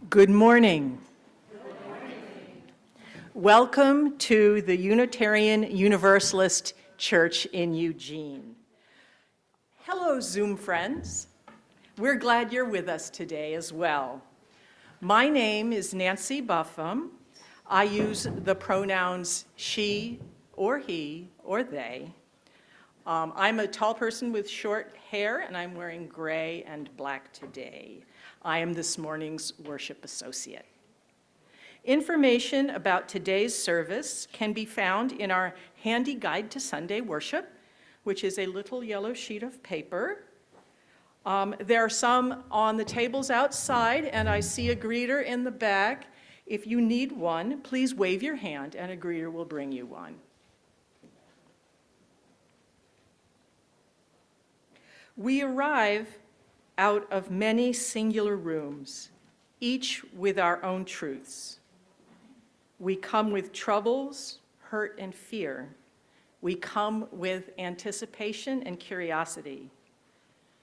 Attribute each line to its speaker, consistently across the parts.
Speaker 1: Good morning. Welcome to the Unitarian Universalist Church in Eugene. Hello, Zoom friends. We're glad you're with us today as well. My name is Nancy Buffum. I use the pronouns she or he or they. I'm a tall person with short hair, and I'm wearing gray and black today. I am this morning's worship associate. Information about today's service can be found in our handy guide to Sunday worship, which is a little yellow sheet of paper. There are some on the tables outside, and I see a greeter in the back. If you need one, please wave your hand, and a greeter will bring you one. We arrive out of many singular rooms, each with our own truths. We come with troubles, hurt, and fear. We come with anticipation and curiosity.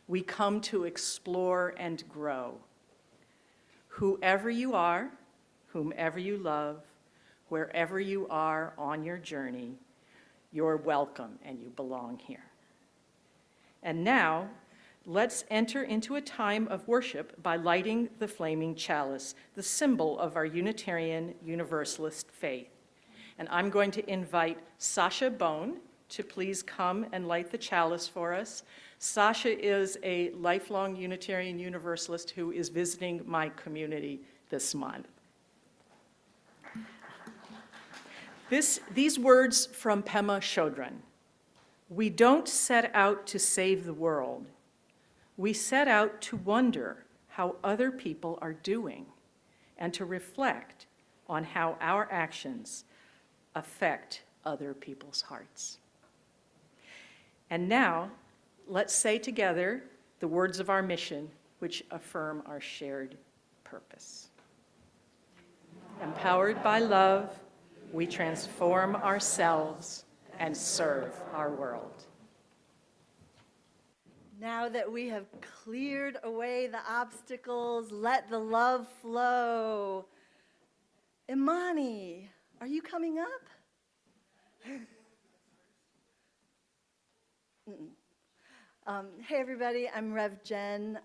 Speaker 1: We come to explore and grow. Whoever you are, whomever you love, wherever you are on your journey, you're welcome and you belong here. And now, let's enter into a time of worship by lighting the flaming chalice, the symbol of our Unitarian Universalist faith. And I'm going to invite Sasha Bone to please come and light the chalice for us. Sasha is a lifelong Unitarian Universalist who is visiting my community this month. These words from Pema Chödrön. We don't set out to save the world. We set out to wonder how other people are doing and to reflect on how our actions affect other people's hearts. And now, let's say together the words of our mission, which affirm our shared purpose. Empowered by love, we transform ourselves and serve our world.
Speaker 2: Now that we have cleared away the obstacles, let the love flow. Imani, are you coming up? Hey everybody, I'm Rev Jen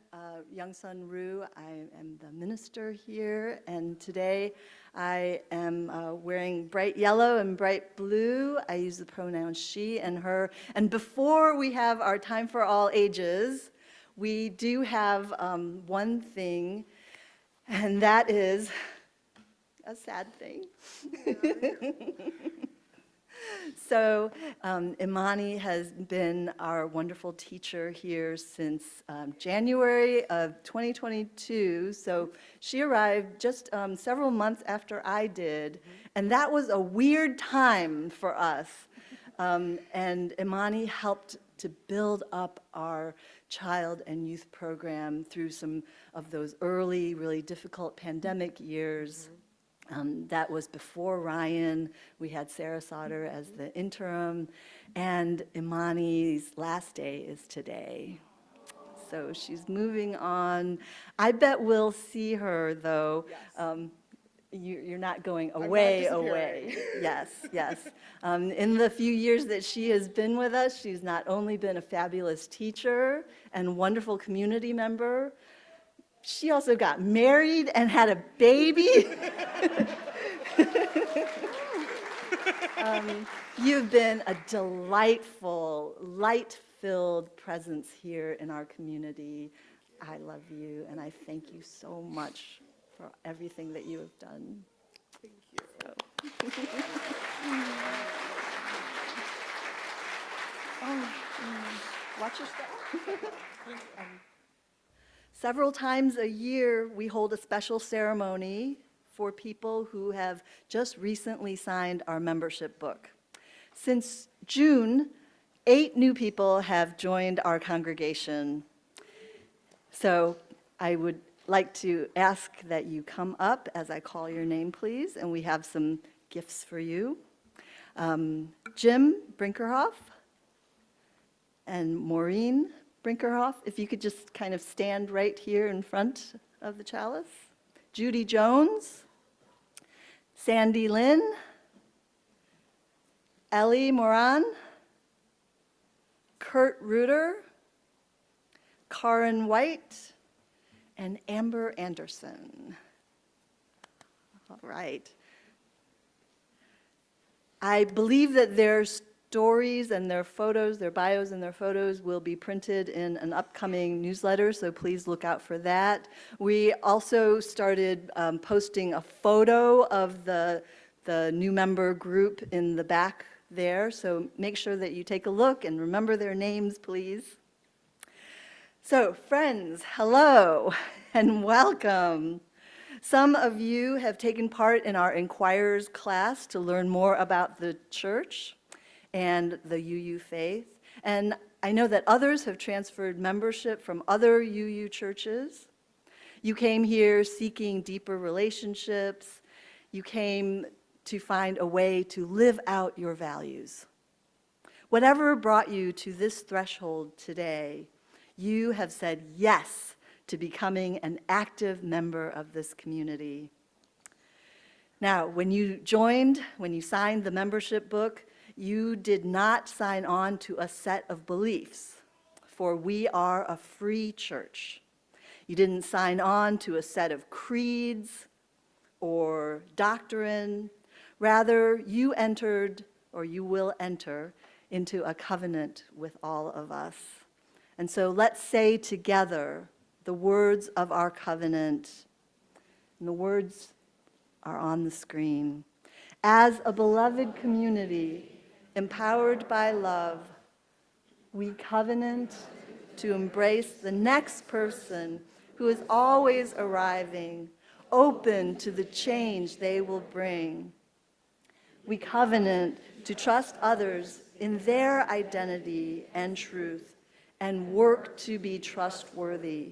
Speaker 2: Youngsun Ryu. I am the minister here, and today I am wearing bright yellow and bright blue. I use the pronouns she and her. And before we have our time for all ages, we do have one thing, and that is a sad thing. So Imani has been our wonderful teacher here since January of 2022. So she arrived just several months after I did, and that was a weird time for us. And Imani helped to build up our child and youth program through some of those early, really difficult pandemic years. That was before Ryan. We had Sarah Sauter as the interim, and Imani's last day is today. So she's moving on. I bet we'll see her, though. Yes. You're not going away. Yes, yes. In the few years that she has been with us, she's not only been a fabulous teacher and wonderful community member, she also got married and had a baby. You've been a delightful, light-filled presence here in our community. I love you, and I thank you so much for everything that you have done.
Speaker 3: Thank you.
Speaker 2: Watch your step. Several times a year, we hold a special ceremony for people who have just recently signed our membership book. Since June, 8 new people have joined our congregation. So I would like to ask that you come up as I call your name, please, and we have some gifts for you. Jim Brinkerhoff and Maureen Brinkerhoff, if you could just kind of stand right here in front of the chalice. Judy Jones, Sandy Lynn, Ellie Moran, Kurt Reuter, Karen White, and Amber Anderson. All right. I believe that their stories and their photos, their bios and their photos will be printed in an upcoming newsletter, so please look out for that. We also started posting a photo of the new member group in the back there, so make sure that you take a look and remember their names, please. So, friends, hello and welcome. Some of you have taken part in our Inquirers class to learn more about the church and the UU faith. And I know that others have transferred membership from other UU churches. You came here seeking deeper relationships. You came to find a way to live out your values. Whatever brought you to this threshold today, you have said yes to becoming an active member of this community. Now, when you signed the membership book, you did not sign on to a set of beliefs, for we are a free church. You didn't sign on to a set of creeds or doctrine. Rather, you entered, or you will enter, into a covenant with all of us. And so let's say together the words of our covenant. And the words are on the screen. As a beloved community, empowered by love, we covenant to embrace the next person who is always arriving, open to the change they will bring. We covenant to trust others in their identity and truth and work to be trustworthy.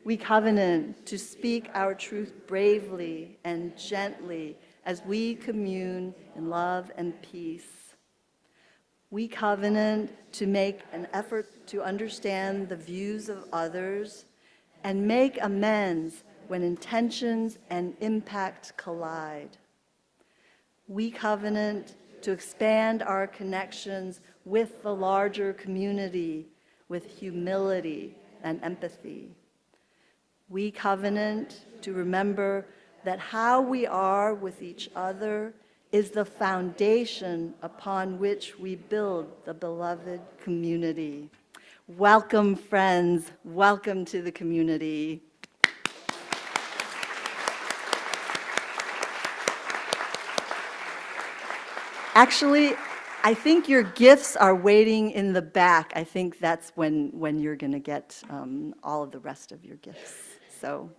Speaker 2: We covenant to speak our truth bravely and gently as we commune in love and peace. We covenant to make an effort to understand the views of others and make amends when intentions and impact collide. We covenant to expand our connections with the larger community with humility and empathy. We covenant to remember that how we are with each other is the foundation upon which we build the beloved community. Welcome, friends. Welcome to the community. Actually, I think your gifts are waiting in the back. I think that's when you're going to get all of the rest of your gifts. So,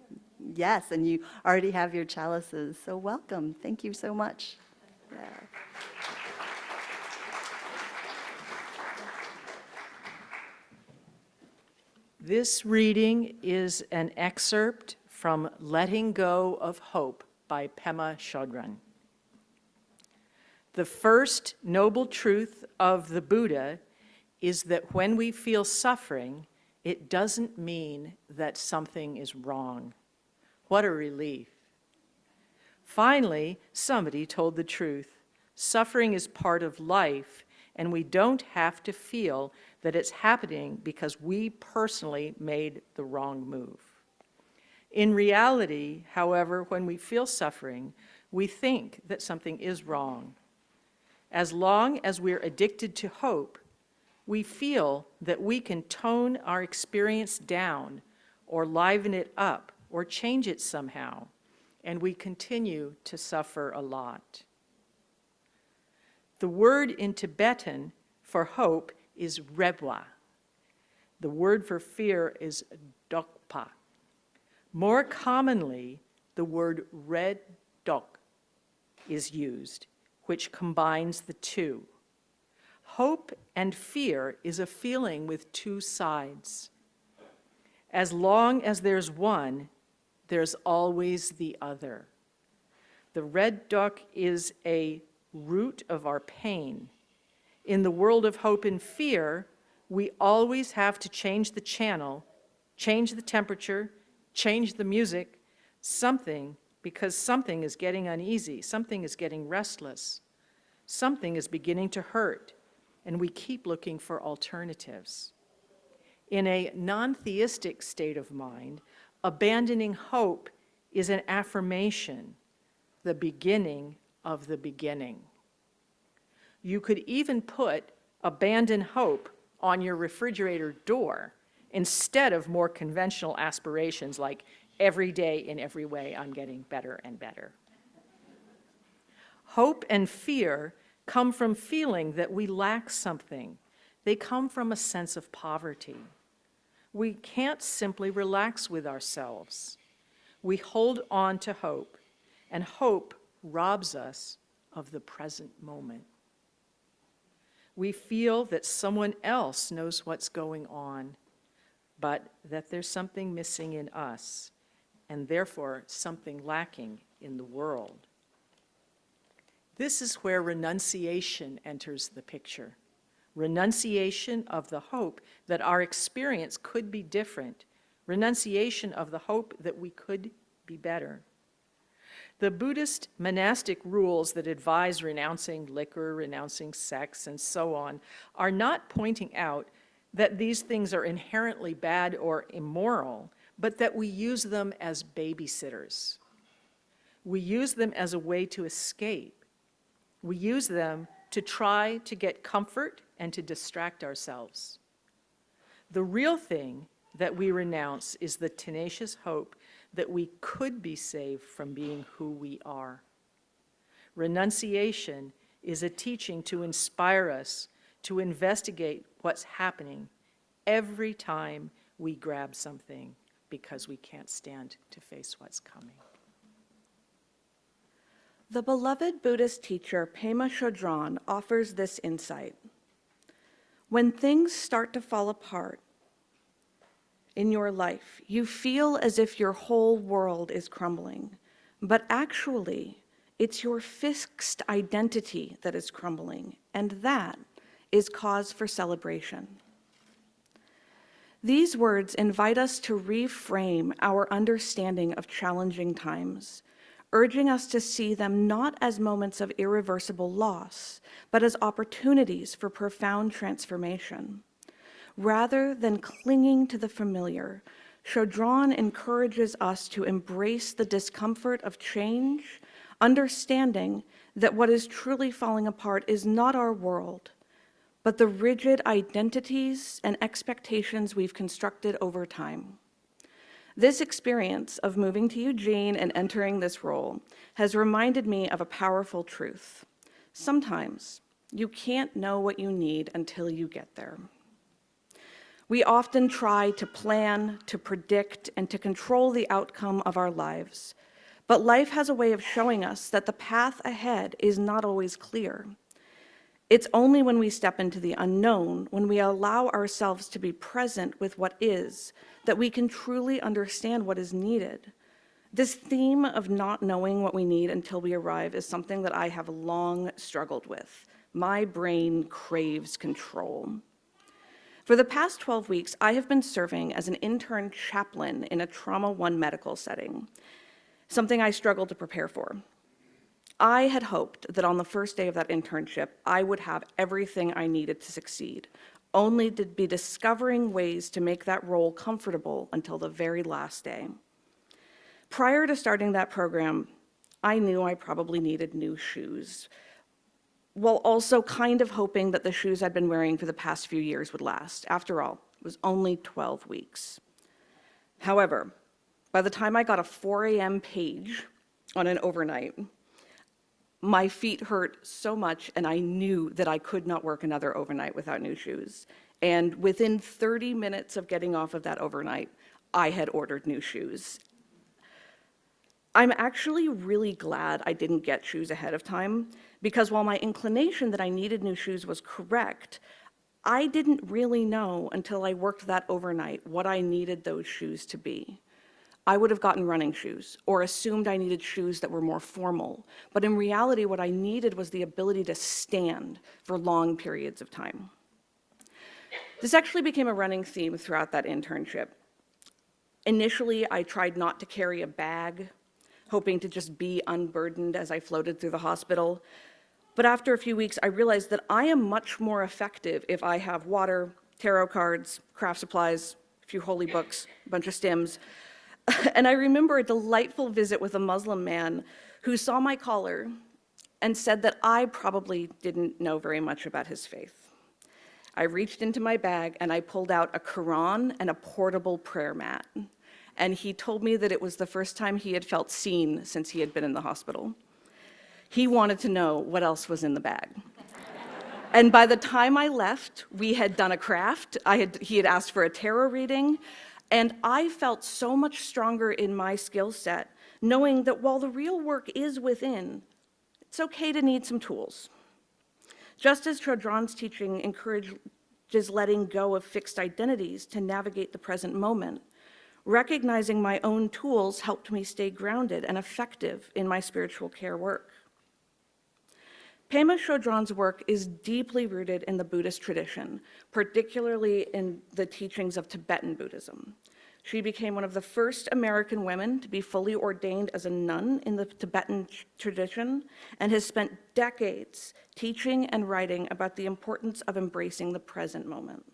Speaker 2: yes, and you already have your chalices. So welcome. Thank you so much. Yeah.
Speaker 1: This reading is an excerpt from Letting Go of Hope by Pema Chödrön. The first noble truth of the Buddha is that when we feel suffering, it doesn't mean that something is wrong. What a relief. Finally, somebody told the truth. Suffering is part of life, and we don't have to feel that it's happening because we personally made the wrong move. In reality, however, when we feel suffering, we think that something is wrong. As long as we're addicted to hope, we feel that we can tone our experience down or liven it up or change it somehow, and we continue to suffer a lot. The word in Tibetan for hope is rebwa. The word for fear is dokpa. More commonly, the word red dok is used, which combines the two. Hope and fear is a feeling with two sides. As long as there's one, there's always the other. The red duck is a root of our pain. In the world of hope and fear, we always have to change the channel, change the temperature, change the music, Something because something is getting uneasy, something is getting restless, something is beginning to hurt, and we keep looking for alternatives. In a non-theistic state of mind, abandoning hope is an affirmation, the beginning of the beginning. You could even put abandon hope on your refrigerator door instead of more conventional aspirations like every day in every way I'm getting better and better. Hope and fear come from feeling that we lack something. They come from a sense of poverty. We can't simply relax with ourselves. We hold on to hope, and hope robs us of the present moment. We feel that someone else knows what's going on, but that there's something missing in us, and therefore something lacking in the world. This is where renunciation enters the picture. Renunciation of the hope that our experience could be different. Renunciation of the hope that we could be better. The Buddhist monastic rules that advise renouncing liquor, renouncing sex, and so on are not pointing out that these things are inherently bad or immoral, but that we use them as babysitters. We use them as a way to escape. We use them to try to get comfort and to distract ourselves. The real thing that we renounce is the tenacious hope that we could be saved from being who we are. Renunciation is a teaching to inspire us to investigate what's happening every time we grab something because we can't stand to face what's coming.
Speaker 3: The beloved Buddhist teacher Pema Chödrön offers this insight. When things start to fall apart in your life, you feel as if your whole world is crumbling, but actually, it's your fixed identity that is crumbling, and that is cause for celebration. These words invite us to reframe our understanding of challenging times, urging us to see them not as moments of irreversible loss, but as opportunities for profound transformation. Rather than clinging to the familiar, Chödrön encourages us to embrace the discomfort of change, understanding that what is truly falling apart is not our world, but the rigid identities and expectations we've constructed over time. This experience of moving to Eugene and entering this role has reminded me of a powerful truth. Sometimes you can't know what you need until you get there. We often try to plan, to predict, and to control the outcome of our lives, but life has a way of showing us that the path ahead is not always clear. It's only when we step into the unknown, when we allow ourselves to be present with what is, that we can truly understand what is needed. This theme of not knowing what we need until we arrive is something that I have long struggled with. My brain craves control. For the past 12 weeks, I have been serving as an intern chaplain in a Trauma 1 medical setting, something I struggled to prepare for. I had hoped that on the first day of that internship, I would have everything I needed to succeed, only to be discovering ways to make that role comfortable until the very last day. Prior to starting that program, I knew I probably needed new shoes, while also kind of hoping that the shoes I'd been wearing for the past few years would last. After all, it was only 12 weeks. However, by the time I got a 4 a.m. page on an overnight, my feet hurt so much, and I knew that I could not work another overnight without new shoes. And within 30 minutes of getting off of that overnight, I had ordered new shoes. I'm actually really glad I didn't get shoes ahead of time, because while my inclination that I needed new shoes was correct, I didn't really know until I worked that overnight what I needed those shoes to be. I would have gotten running shoes or assumed I needed shoes that were more formal. But in reality, what I needed was the ability to stand for long periods of time. This actually became a running theme throughout that internship. Initially, I tried not to carry a bag, hoping to just be unburdened as I floated through the hospital. But after a few weeks, I realized that I am much more effective if I have water, tarot cards, craft supplies, a few holy books, a bunch of stims. And I remember a delightful visit with a Muslim man who saw my collar and said that I probably didn't know very much about his faith. I reached into my bag and I pulled out a Quran and a portable prayer mat. And he told me that it was the first time he had felt seen since he had been in the hospital. He wanted to know what else was in the bag. And by the time I left, we had done a craft. He had asked for a tarot reading, and I felt so much stronger in my skill set, knowing that while the real work is within, it's okay to need some tools. Just as Chödrön's teaching encourages letting go of fixed identities to navigate the present moment, recognizing my own tools helped me stay grounded and effective in my spiritual care work. Pema Chödrön's work is deeply rooted in the Buddhist tradition, particularly in the teachings of Tibetan Buddhism. She became one of the first American women to be fully ordained as a nun in the Tibetan tradition and has spent decades teaching and writing about the importance of embracing the present moment,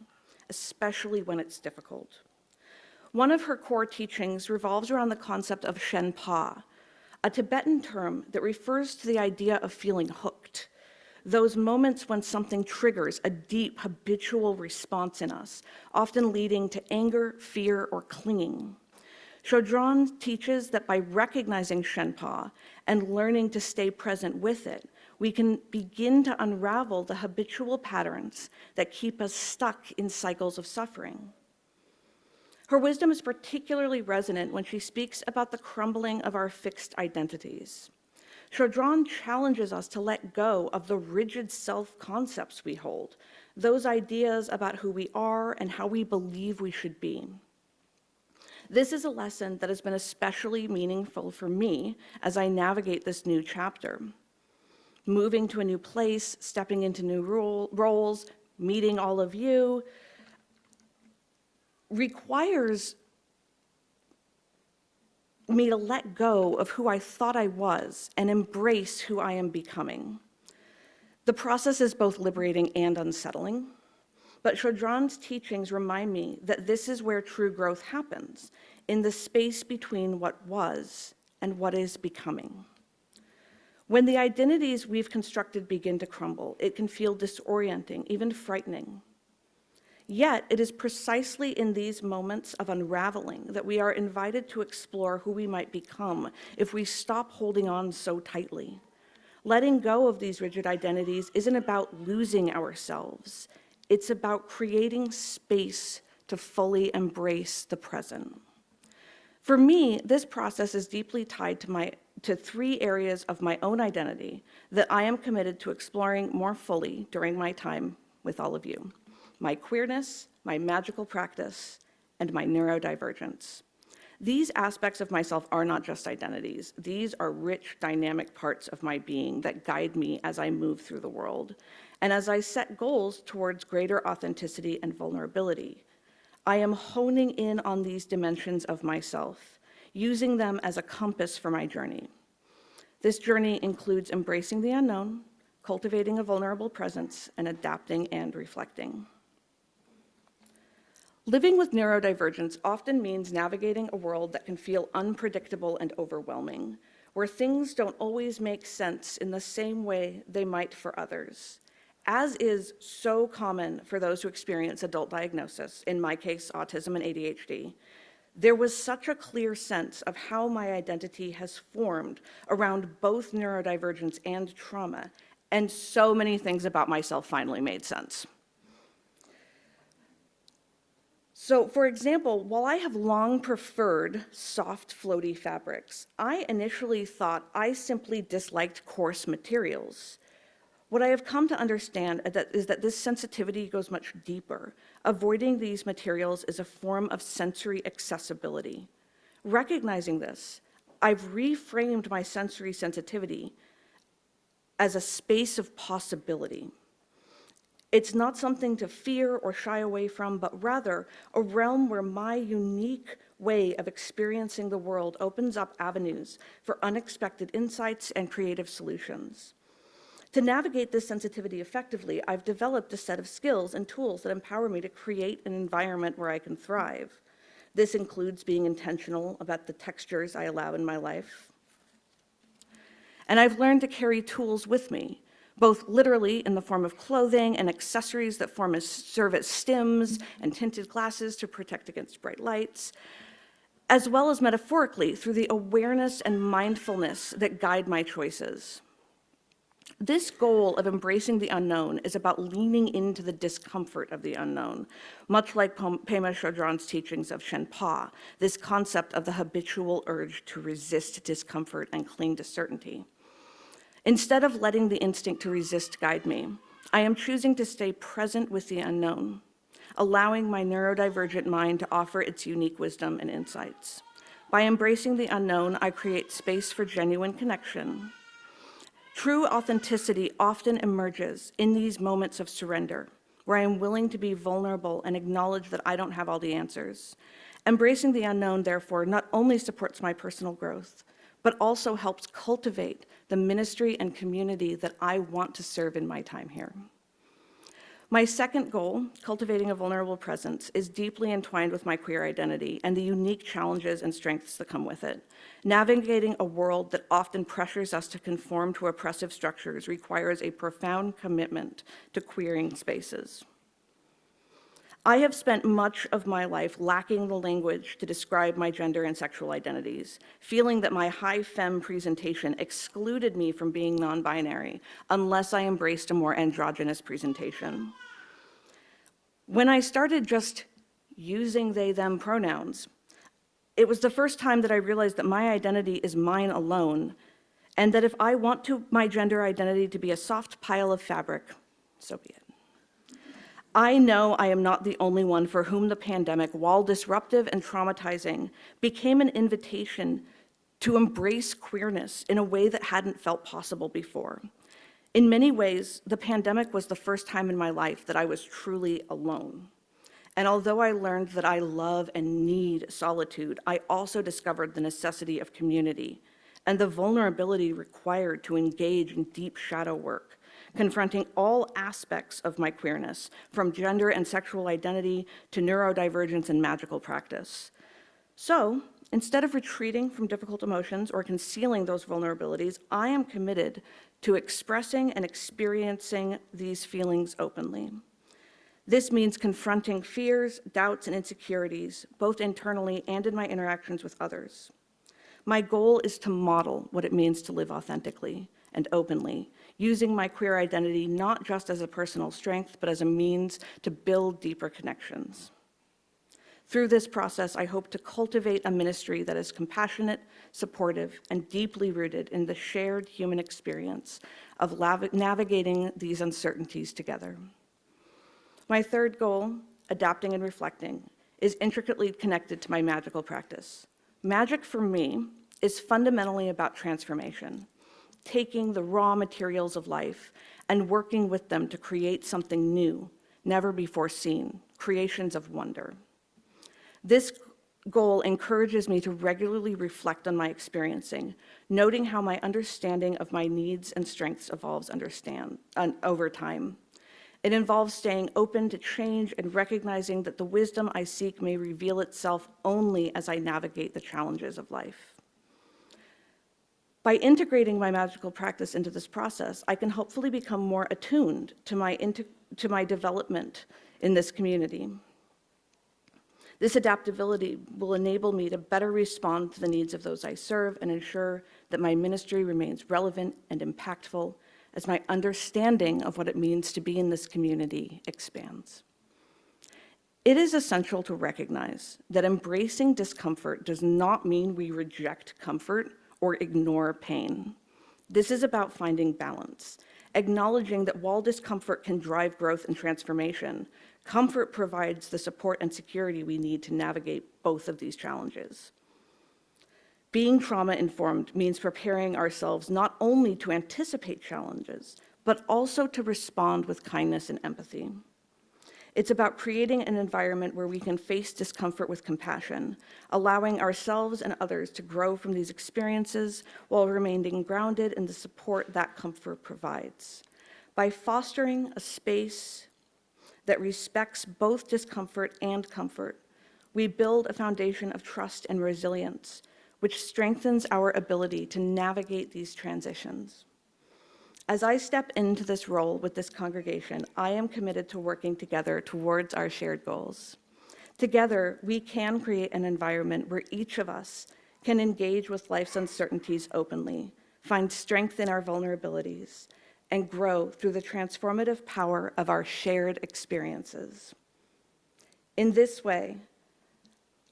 Speaker 3: especially when it's difficult. One of her core teachings revolves around the concept of Shenpa, a Tibetan term that refers to the idea of feeling hooked, those moments when something triggers a deep habitual response in us, often leading to anger, fear, or clinging. Chödrön teaches that by recognizing Shenpa and learning to stay present with it, we can begin to unravel the habitual patterns that keep us stuck in cycles of suffering. Her wisdom is particularly resonant when she speaks about the crumbling of our fixed identities. Chödrön challenges us to let go of the rigid self-concepts we hold, those ideas about who we are and how we believe we should be. This is a lesson that has been especially meaningful for me as I navigate this new chapter. Moving to a new place, stepping into new roles, meeting all of you, requires me to let go of who I thought I was and embrace who I am becoming. The process is both liberating and unsettling, but Chödrön's teachings remind me that this is where true growth happens, in the space between what was and what is becoming. When the identities we've constructed begin to crumble, it can feel disorienting, even frightening. Yet, it is precisely in these moments of unraveling that we are invited to explore who we might become if we stop holding on so tightly. Letting go of these rigid identities isn't about losing ourselves. It's about creating space to fully embrace the present. For me, this process is deeply tied to three areas of my own identity that I am committed to exploring more fully during my time with all of you: my queerness, my magical practice, and my neurodivergence. These aspects of myself are not just identities. These are rich, dynamic parts of my being that guide me as I move through the world, and as I set goals towards greater authenticity and vulnerability. I am honing in on these dimensions of myself, using them as a compass for my journey. This journey includes embracing the unknown, cultivating a vulnerable presence, and adapting and reflecting. Living with neurodivergence often means navigating a world that can feel unpredictable and overwhelming, where things don't always make sense in the same way they might for others, as is so common for those who experience adult diagnosis, in my case, autism and ADHD. There was such a clear sense of how my identity has formed around both neurodivergence and trauma, and so many things about myself finally made sense. So, for example, while I have long preferred soft, floaty fabrics, I initially thought I simply disliked coarse materials. What I have come to understand is that this sensitivity goes much deeper. Avoiding these materials is a form of sensory accessibility. Recognizing this, I've reframed my sensory sensitivity as a space of possibility. It's not something to fear or shy away from, but rather a realm where my unique way of experiencing the world opens up avenues for unexpected insights and creative solutions. To navigate this sensitivity effectively, I've developed a set of skills and tools that empower me to create an environment where I can thrive. This includes being intentional about the textures I allow in my life. And I've learned to carry tools with me, both literally in the form of clothing and accessories that serve as stims and tinted glasses to protect against bright lights, as well as metaphorically through the awareness and mindfulness that guide my choices. This goal of embracing the unknown is about leaning into the discomfort of the unknown, much like Pema Chödrön's teachings of Shenpa, this concept of the habitual urge to resist discomfort and cling to certainty. Instead of letting the instinct to resist guide me, I am choosing to stay present with the unknown, allowing my neurodivergent mind to offer its unique wisdom and insights. By embracing the unknown, I create space for genuine connection. True authenticity often emerges in these moments of surrender, where I am willing to be vulnerable and acknowledge that I don't have all the answers. Embracing the unknown, therefore, not only supports my personal growth, but also helps cultivate the ministry and community that I want to serve in my time here. My second goal, cultivating a vulnerable presence, is deeply entwined with my queer identity and the unique challenges and strengths that come with it. Navigating a world that often pressures us to conform to oppressive structures requires a profound commitment to queering spaces. I have spent much of my life lacking the language to describe my gender and sexual identities, feeling that my high femme presentation excluded me from being non-binary unless I embraced a more androgynous presentation. When I started just using they, them pronouns, it was the first time that I realized that my identity is mine alone, and that if I want my gender identity to be a soft pile of fabric, so be it. I know I am not the only one for whom the pandemic, while disruptive and traumatizing, became an invitation to embrace queerness in a way that hadn't felt possible before. In many ways, the pandemic was the first time in my life that I was truly alone. And although I learned that I love and need solitude, I also discovered the necessity of community and the vulnerability required to engage in deep shadow work, confronting all aspects of my queerness, from gender and sexual identity to neurodivergence and magical practice. So, instead of retreating from difficult emotions or concealing those vulnerabilities, I am committed to expressing and experiencing these feelings openly. This means confronting fears, doubts, and insecurities, both internally and in my interactions with others. My goal is to model what it means to live authentically and openly, using my queer identity not just as a personal strength, but as a means to build deeper connections. Through this process, I hope to cultivate a ministry that is compassionate, supportive, and deeply rooted in the shared human experience of navigating these uncertainties together. My third goal, adapting and reflecting, is intricately connected to my magical practice. Magic for me is fundamentally about transformation, taking the raw materials of life and working with them to create something new, never before seen, creations of wonder. This goal encourages me to regularly reflect on my experiencing, noting how my understanding of my needs and strengths evolves over time. It involves staying open to change and recognizing that the wisdom I seek may reveal itself only as I navigate the challenges of life. By integrating my magical practice into this process, I can hopefully become more attuned to my development in this community. This adaptability will enable me to better respond to the needs of those I serve and ensure that my ministry remains relevant and impactful as my understanding of what it means to be in this community expands. It is essential to recognize that embracing discomfort does not mean we reject comfort or ignore pain. This is about finding balance, acknowledging that while discomfort can drive growth and transformation, comfort provides the support and security we need to navigate both of these challenges. Being trauma-informed means preparing ourselves not only to anticipate challenges, but also to respond with kindness and empathy. It's about creating an environment where we can face discomfort with compassion, allowing ourselves and others to grow from these experiences while remaining grounded in the support that comfort provides. By fostering a space that respects both discomfort and comfort, we build a foundation of trust and resilience, which strengthens our ability to navigate these transitions. As I step into this role with this congregation, I am committed to working together towards our shared goals. Together, we can create an environment where each of us can engage with life's uncertainties openly, find strength in our vulnerabilities, and grow through the transformative power of our shared experiences. In this way,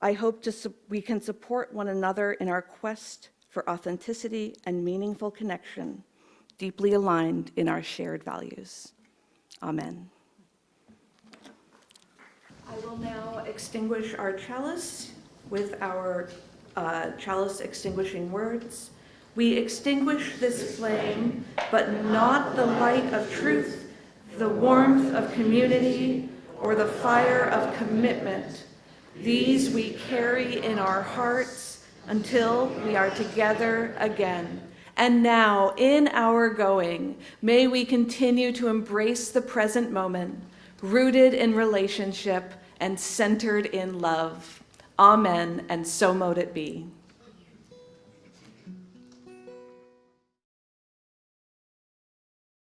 Speaker 3: I hope we can support one another in our quest for authenticity and meaningful connection, deeply aligned in our shared values. Amen. I will now extinguish our chalice with our chalice extinguishing words. We extinguish this flame, but not the light of truth, the warmth of community, or the fire of commitment. These we carry in our hearts until we are together again. And now, in our going, may we continue to embrace the present moment, rooted in relationship and centered in love. Amen, and so mote it be.